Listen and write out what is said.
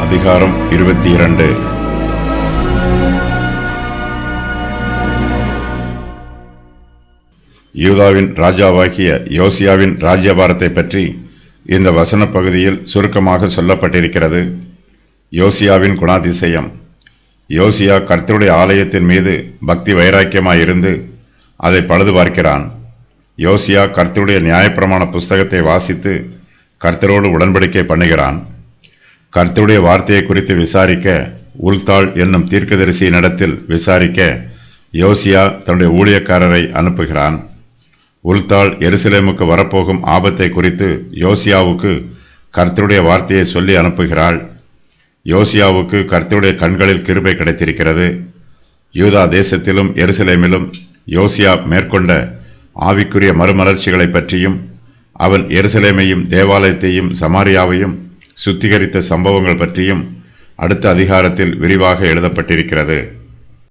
அதிகாரம் 22. யூதாவின் ராஜாவாகிய யோசியாவின் ராஜ்யபாரத்தை பற்றி இந்த வசன பகுதியில் சுருக்கமாக சொல்லப்பட்டிருக்கிறது. யோசியாவின் குணாதிசயம். யோசியா கர்த்தருடைய ஆலயத்தின் மீது பக்தி வைராக்கியமாயிருந்து அதை பழுது பார்க்கிறான். யோசியா கர்த்தருடைய நியாயப்பிரமாண புஸ்தகத்தை வாசித்து கர்த்தரோடு உடன்படிக்கை பண்ணுகிறான். கர்த்தருடைய வார்த்தையை குறித்து விசாரிக்க உல்தாள் என்னும் தீர்க்கதரிசியினிடத்தில் விசாரிக்க யோசியா தன்னுடைய ஊழியக்காரரை அனுப்புகிறான். உல்தாள் எருசலேமுக்கு வரப்போகும் ஆபத்தை குறித்து யோசியாவுக்கு கர்த்தருடைய வார்த்தையை சொல்லி அனுப்புகிறாள். யோசியாவுக்கு கர்த்தருடைய கண்களில் கிருபை கிடைத்திருக்கிறது. யூதா தேசத்திலும் எருசலேமிலும் யோசியா மேற்கொண்ட ஆவிக்குரிய மறுமலர்ச்சிகளை பற்றியும் அவன் எருசலேமையும் தேவாலயத்தையும் சமாரியாவையும் சுத்திகரித்த சம்பவங்கள் பற்றியும் அடுத்த அதிகாரத்தில் விரிவாக எழுதப்பட்டிருக்கிறது.